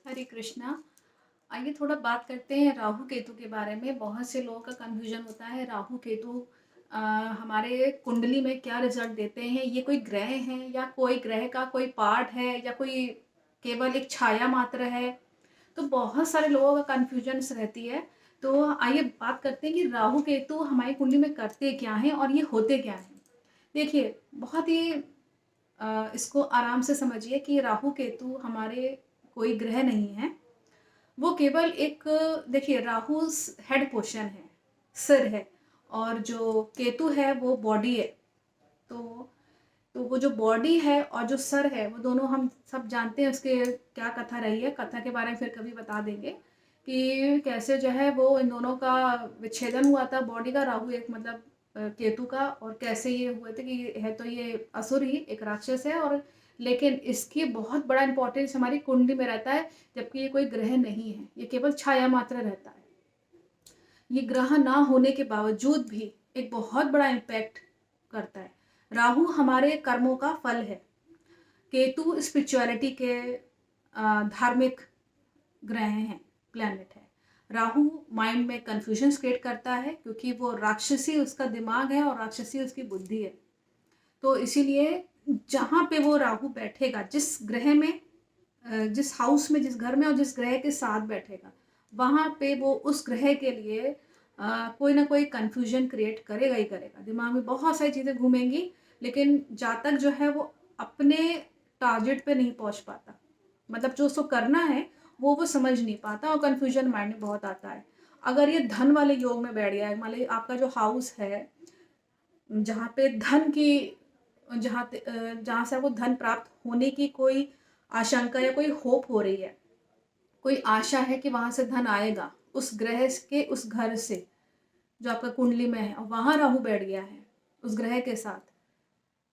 हरे कृष्णा। आइए थोड़ा बात करते हैं राहु केतु के बारे में। बहुत से लोगों का कन्फ्यूजन होता है राहु केतु हमारे कुंडली में क्या रिजल्ट देते हैं, ये कोई ग्रह हैं या कोई ग्रह का कोई पार्ट है या कोई केवल एक छाया मात्र है। तो बहुत सारे लोगों का कन्फ्यूजन रहती है। तो आइए बात करते हैं कि राहु केतु हमारी कुंडली में करते क्या हैं और ये होते क्या हैं। देखिए, बहुत ही इसको आराम से समझिए कि राहु केतु हमारे कोई ग्रह नहीं है। वो केवल एक, देखिए, राहु हेड पोर्शन है, सिर है, और जो केतु है वो बॉडी है। तो तो वो जो बॉडी है और जो सर है वो दोनों हम सब जानते हैं उसके क्या कथा रही है। कथा के बारे में फिर कभी बता देंगे कि कैसे जो है वो इन दोनों का विच्छेदन हुआ था बॉडी का, राहु एक मतलब केतु का, और कैसे ये हुए थे कि है तो ये असुर ही एक राक्षस है, और लेकिन इसकी बहुत बड़ा इंपॉर्टेंस हमारी कुंडली में रहता है, जबकि ये कोई ग्रह नहीं है, ये केवल छाया मात्र रहता है। ये ग्रह ना होने के बावजूद भी एक बहुत बड़ा इम्पैक्ट करता है। राहु हमारे कर्मों का फल है, केतु स्पिरिचुअलिटी के धार्मिक ग्रह हैं, प्लैनेट है। राहु माइंड में कंफ्यूजन क्रिएट करता है क्योंकि वो राक्षसी उसका दिमाग है और राक्षसी उसकी बुद्धि है। तो इसीलिए जहाँ पे वो राहु बैठेगा, जिस ग्रह में, जिस हाउस में, जिस घर में और जिस ग्रह के साथ बैठेगा, वहाँ पे वो उस ग्रह के लिए कोई ना कोई कन्फ्यूजन क्रिएट करेगा ही करेगा। दिमाग में बहुत सारी चीज़ें घूमेंगी, लेकिन जहाँ तक जो है वो अपने टारगेट पे नहीं पहुँच पाता, मतलब जो उसको करना है वो समझ नहीं पाता, और कन्फ्यूजन माइंड में बहुत आता है। अगर ये धन वाले योग में बैठ गया है, मान लीजिए आपका जो हाउस है जहाँ पे धन की, जहाँ से आपको धन प्राप्त होने की कोई आशंका या कोई होप हो रही है, कोई आशा है कि वहां से धन आएगा उस ग्रह के उस घर से जो आपका कुंडली में है, और वहां राहु बैठ गया है उस ग्रह के साथ,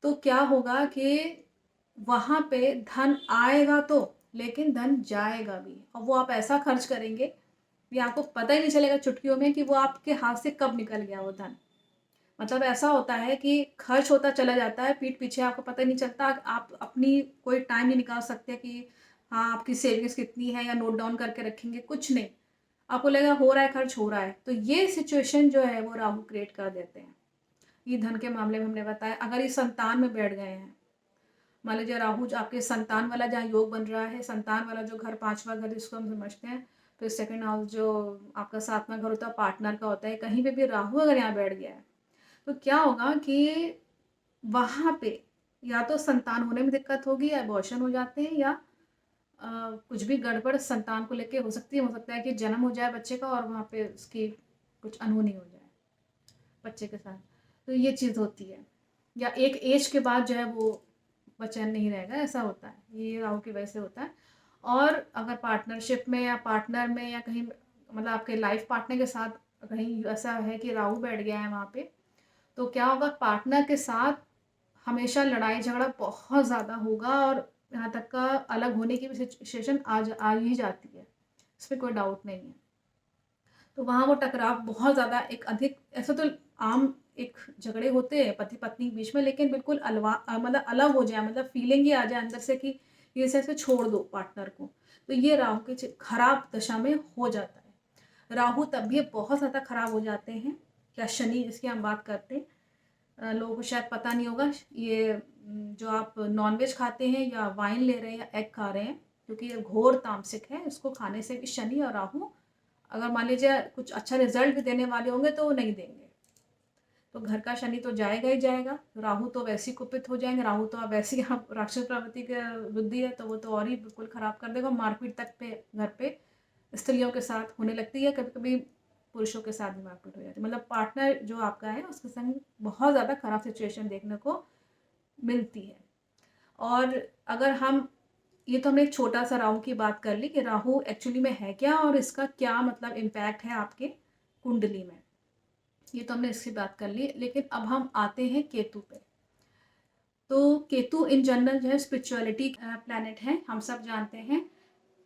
तो क्या होगा कि वहां पे धन आएगा तो, लेकिन धन जाएगा भी, और वो आप ऐसा खर्च करेंगे कि आपको पता ही नहीं चलेगा चुटकियों में कि वो आपके हाथ से कब निकल गया वो धन। मतलब ऐसा होता है कि खर्च होता चला जाता है पीठ पीछे, आपको पता नहीं चलता, आप अपनी कोई टाइम नहीं निकाल सकते कि हाँ आपकी सेविंग्स कितनी है या नोट डाउन करके रखेंगे, कुछ नहीं। आपको लगेगा हो रहा है, खर्च हो रहा है। तो ये सिचुएशन जो है वो राहु क्रिएट कर देते हैं। ये धन के मामले में हमने बताया। अगर ये संतान में बैठ गए हैं, मान लीजिए राहु जो आपके संतान वाला जहाँ योग बन रहा है, संतान वाला जो घर, पांचवा घर जिसको हम समझते हैं, फिर सेकंड हाउस जो आपका सातवां घर होता है पार्टनर का होता है, कहीं पे भी राहु अगर यहाँ बैठ गया है तो क्या होगा कि वहाँ पे या तो संतान होने में दिक्कत होगी, या अबॉर्शन हो जाते हैं, या कुछ भी गड़बड़ संतान को लेके हो सकती है। हो सकता है कि जन्म हो जाए बच्चे का और वहाँ पे उसकी कुछ अनहोनी हो जाए बच्चे के साथ। तो ये चीज़ होती है, या एक एज के बाद जो है वो बच्चा नहीं रहेगा, ऐसा होता है, ये राहु की वजह से होता है। और अगर पार्टनरशिप में या पार्टनर में या कहीं, मतलब आपके लाइफ पार्टनर के साथ कहीं ऐसा है कि राहु बैठ गया है वहाँ पे, तो क्या होगा, पार्टनर के साथ हमेशा लड़ाई झगड़ा बहुत ज़्यादा होगा, और यहाँ तक का अलग होने की भी सिचुएशन आ ही जाती है, इसमें कोई डाउट नहीं है। तो वहाँ वो टकराव बहुत ज़्यादा एक अधिक, ऐसा तो आम एक झगड़े होते हैं पति पत्नी के बीच में, लेकिन बिल्कुल मतलब अलग हो जाए, मतलब फीलिंग ही आ जाए अंदर से कि ये से छोड़ दो पार्टनर को, तो ये राहु के खराब दशा में हो जाता है। राहु तब भी बहुत ज़्यादा खराब हो जाते हैं, या शनि जिसकी हम बात करते हैं, लोगों को शायद पता नहीं होगा, ये जो आप नॉनवेज खाते हैं या वाइन ले रहे हैं या एग खा रहे हैं, क्योंकि ये घोर तामसिक है, इसको खाने से भी शनि और राहु अगर मान लीजिए कुछ अच्छा रिजल्ट भी देने वाले होंगे तो वो नहीं देंगे। तो घर का शनि तो जाएगा ही जाएगा, राहु तो वैसे ही कुपित हो जाएंगे, राहु तो आप वैसे ही आप राक्षस प्रवृत्ति के बुद्धि है, तो वो तो और ही बिल्कुल खराब कर देगा। मारपीट तक पे घर पे स्त्रियों के साथ होने लगती है, कभी कभी पुरुषों के साथ भी मारपीट हो जाती है। मतलब पार्टनर जो आपका है उसके संग बहुत ज़्यादा खराब सिचुएशन देखने को मिलती है। और अगर हम, ये तो हमने एक छोटा सा राहु की बात कर ली कि राहु एक्चुअली में है क्या और इसका क्या मतलब इम्पैक्ट है आपके कुंडली में, ये तो हमने इसकी बात कर ली। लेकिन अब हम आते हैं केतु पे। तो केतु इन जनरल जो है स्पिरिचुअलिटी प्लैनेट है, हम सब जानते हैं।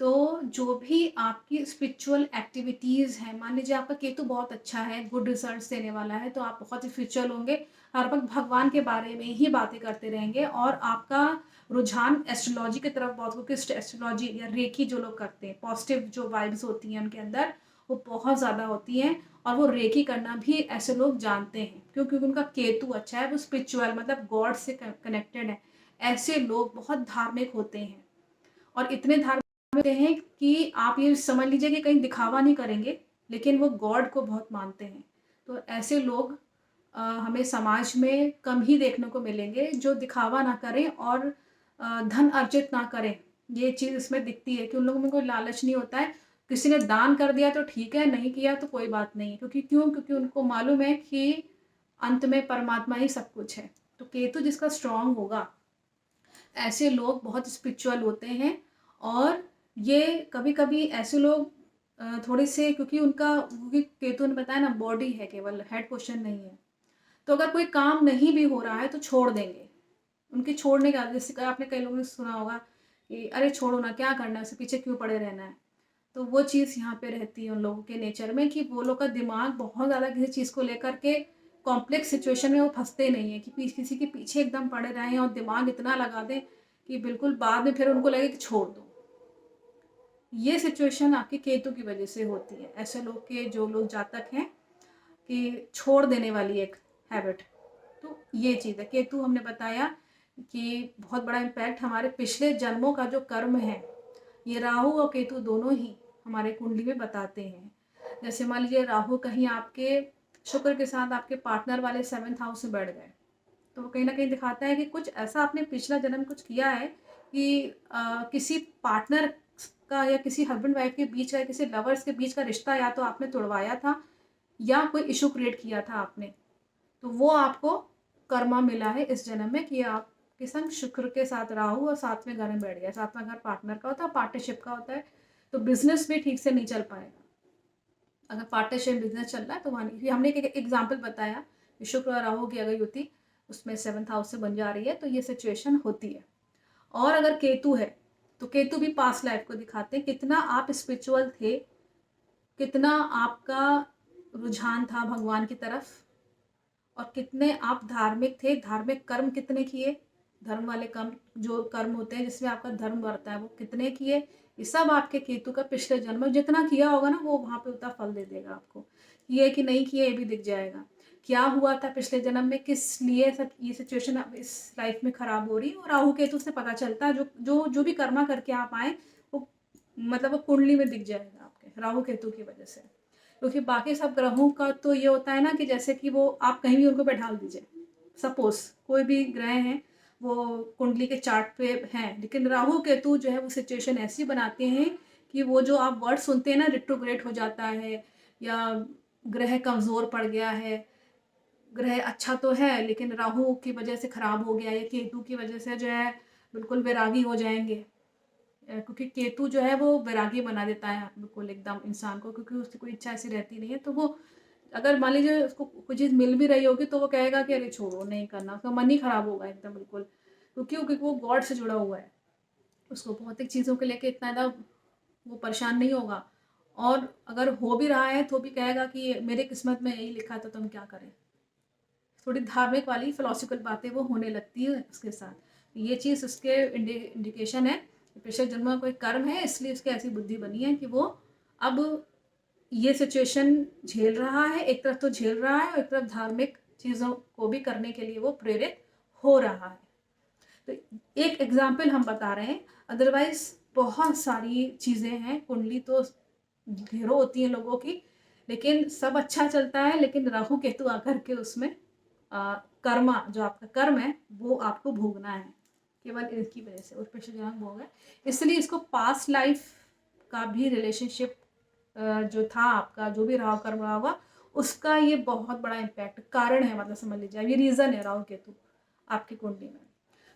तो जो भी आपकी स्पिरिचुअल एक्टिविटीज़ हैं, मान लीजिए आपका केतु बहुत अच्छा है, गुड रिजल्ट्स देने वाला है, तो आप बहुत ही स्पिरिचुअल होंगे, हर वक़्त भगवान के बारे में ही बातें करते रहेंगे और आपका रुझान एस्ट्रोलॉजी की तरफ बहुत, क्योंकि एस्ट्रोलॉजी या रेकी जो लोग करते हैं, पॉजिटिव जो वाइब्स होती हैं उनके अंदर, वो बहुत ज़्यादा होती हैं और वो रेकी करना भी ऐसे लोग जानते हैं, क्योंकि उनका केतु अच्छा है, वो स्पिरिचुअल मतलब गॉड से कनेक्टेड है। ऐसे लोग बहुत धार्मिक होते हैं और इतने धार्मिक होते हैं कि आप ये समझ लीजिए कि कहीं दिखावा नहीं करेंगे, लेकिन वो गॉड को बहुत मानते हैं। तो ऐसे लोग हमें समाज में कम ही देखने को मिलेंगे जो दिखावा ना करें और धन अर्जित ना करें। ये चीज़ इसमें दिखती है कि उन लोगों में कोई लालच नहीं होता है। किसी ने दान कर दिया तो ठीक है, नहीं किया तो कोई बात नहीं है, क्योंकि उनको मालूम है कि अंत में परमात्मा ही सब कुछ है। तो केतु जिसका स्ट्रांग होगा, ऐसे लोग बहुत स्पिरिचुअल होते हैं और ये कभी-कभी ऐसे लोग थोड़े से, क्योंकि केतु ने बताया ना बॉडी है, केवल हेड पोर्शन नहीं है। तो अगर कोई काम नहीं भी हो रहा है तो छोड़ देंगे। उनके छोड़ने का, जैसे आपने कई लोगों ने सुना होगा कि अरे छोड़ो ना, क्या करना है, उसके पीछे क्यों पड़े रहना है। तो वो चीज़ यहाँ पे रहती है उन लोगों के नेचर में कि वो लोग का दिमाग बहुत ज़्यादा किसी चीज़ को लेकर के कॉम्प्लेक्स सिचुएशन में वो फँसते नहीं हैं कि किसी के पीछे एकदम पड़े रहें और दिमाग इतना लगा दें कि बिल्कुल बाद में फिर उनको लगे कि छोड़ दो। ये सिचुएशन आपके केतु की वजह से होती है। ऐसे लोग के, जो लोग जातक हैं कि छोड़ देने वाली एक हैबिट, तो ये चीज़ है। केतु हमने बताया कि बहुत बड़ा इम्पैक्ट हमारे पिछले जन्मों का जो कर्म है, ये राहु और केतु दोनों ही हमारे कुंडली में बताते हैं। जैसे मान लीजिए राहु कहीं आपके शुक्र के साथ आपके पार्टनर वाले 7th हाउस में बैठ गए, तो वो कहीं न कहीं दिखाता है कि कुछ ऐसा आपने पिछला जन्म कुछ किया है कि किसी पार्टनर का या किसी हस्बैंड वाइफ के बीच का या किसी लवर्स के बीच का रिश्ता या तो आपने तुड़वाया था या कोई इश्यू क्रिएट किया था आपने। तो वो आपको कर्मा मिला है इस जन्म में कि आपके संग शुक्र के साथ राहु और 7वें घर में बैठ गया। 7वां घर पार्टनर का होता है, पार्टनरशिप का होता है, तो बिज़नेस भी ठीक से नहीं चल पाएगा। अगर पार्टनरशिप बिज़नेस चल रहा है तो वहाँ नहीं। हमने एक एग्ज़ाम्पल बताया कि शुक्र और राहु की अगर युति उसमें 7th हाउस से बन जा रही है तो ये सिचुएशन होती है। और अगर केतु है, तो केतु भी पास्ट लाइफ को दिखाते हैं, कितना आप स्पिरिचुअल थे, कितना आपका रुझान था भगवान की तरफ और कितने आप धार्मिक थे, धार्मिक कर्म कितने किए, धर्म वाले कर्म जो कर्म होते हैं जिसमें आपका धर्म बढ़ता है वो कितने किए, ये सब आपके केतु का पिछले जन्म में जितना किया होगा ना वो वहाँ पे उतना फल दे देगा आपको। किए कि नहीं किए ये भी दिख जाएगा। क्या हुआ था पिछले जन्म में, किस लिए सब ये सिचुएशन अब इस लाइफ में खराब हो रही है, और राहु केतु से पता चलता है। जो भी कर्मा करके आप आए वो मतलब वो कुंडली में दिख जाएगा आपके राहु केतु की वजह से। क्योंकि बाकी सब ग्रहों का तो ये होता है ना कि जैसे कि वो आप कहीं भी उनको बैठा दीजिए, सपोज कोई भी ग्रह हैं वो कुंडली के चार्ट पे हैं, लेकिन राहु केतु जो है वो सिचुएशन ऐसी बनाते हैं कि वो जो आप वर्ड सुनते हैं ना, रिट्रोग्रेड हो जाता है या ग्रह कमज़ोर पड़ गया है, ग्रह अच्छा तो है लेकिन राहु की वजह से खराब हो गया, या केतु की वजह से जो है बिल्कुल वैरागी हो जाएंगे। क्योंकि केतु जो है वो वैरागी बना देता है बिल्कुल एकदम इंसान को, क्योंकि उसकी कोई इच्छा ऐसी रहती नहीं है। तो वो अगर मान लीजिए उसको कोई चीज़ मिल भी रही होगी तो वो कहेगा कि अरे छोड़ो नहीं करना, उसका मन ही खराब होगा एकदम बिल्कुल। क्योंकि वो गॉड से जुड़ा हुआ है, उसको भौतिक चीज़ों को लेके इतना ज़्यादा वो परेशान नहीं होगा। और अगर हो भी रहा है तो भी कहेगा कि मेरे किस्मत में यही लिखा था तो हम क्या करें। थोड़ी धार्मिक वाली फिलोसफिकल बातें वो होने लगती है उसके साथ। ये चीज़ उसके इंडिकेशन है कि पिछले जन्म का कोई कर्म है, इसलिए उसकी ऐसी बुद्धि बनी है कि वो अब ये सिचुएशन झेल रहा है। एक तरफ तो झेल रहा है और एक तरफ धार्मिक चीज़ों को भी करने के लिए वो प्रेरित हो रहा है। तो एक एग्जाम्पल हम बता रहे हैं, अदरवाइज बहुत सारी चीज़ें हैं। कुंडली तो ढेरों होती हैं लोगों की, लेकिन सब अच्छा चलता है, लेकिन राहु केतु आकर के उसमें कर्मा जो आपका कर्म है वो आपको भोगना है, केवल इसकी वजह से उत्कृष्ट जन्म भोग है। इसलिए इसको पास्ट लाइफ का भी रिलेशनशिप जो था आपका, जो भी राहु कर्म रहा होगा उसका ये बहुत बड़ा इम्पैक्ट कारण है, मतलब समझ लीजिए ये रीज़न है राहु केतु आपकी कुंडली में।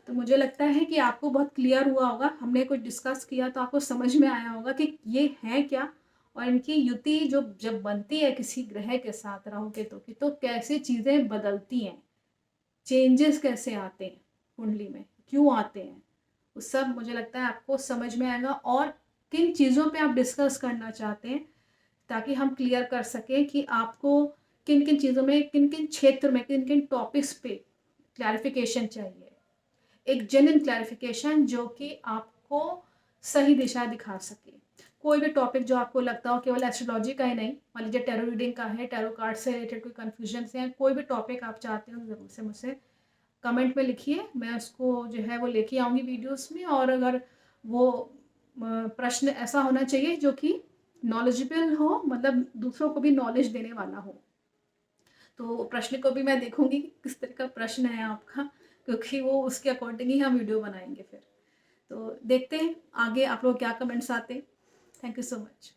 तो मुझे लगता है कि आपको बहुत क्लियर हुआ होगा, हमने कुछ डिस्कस किया तो आपको समझ में आया होगा कि ये है क्या, और इनकी युति जो जब बनती है किसी ग्रह के साथ राहु केतु की, तो कैसे चीज़ें बदलती हैं, चेंजेस कैसे आते हैं कुंडली में, क्यों आते हैं, वो सब मुझे लगता है आपको समझ में आएगा। और किन चीज़ों पे आप डिस्कस करना चाहते हैं, ताकि हम क्लियर कर सकें कि आपको किन-किन चीज़ों में, किन-किन क्षेत्र में, किन-किन टॉपिक्स पे क्लैरिफ़िकेशन चाहिए। एक जेन्युइन क्लैरिफ़िकेशन जो कि आपको सही दिशा दिखा सके। कोई भी टॉपिक जो आपको लगता हो, केवल एस्ट्रोलॉजी का ही नहीं, मान लीजिए टैरो रीडिंग का है, टैरो कार्ड से रिलेटेड कोई कन्फ्यूजन्स हैं, कोई भी टॉपिक आप चाहते हो ज़रूर से मुझसे कमेंट में लिखिए। मैं उसको जो है वो लेके आऊँगी वीडियोज़ में, और अगर वो प्रश्न ऐसा होना चाहिए जो कि नॉलेजेबल हो, मतलब दूसरों को भी नॉलेज देने वाला हो। तो प्रश्न को भी मैं देखूँगी कि किस तरह का प्रश्न है आपका, क्योंकि वो उसके अकॉर्डिंग ही हम वीडियो बनाएँगे फिर। तो देखते हैं आगे आप लोग क्या कमेंट्स आते हैं। Thank you so much.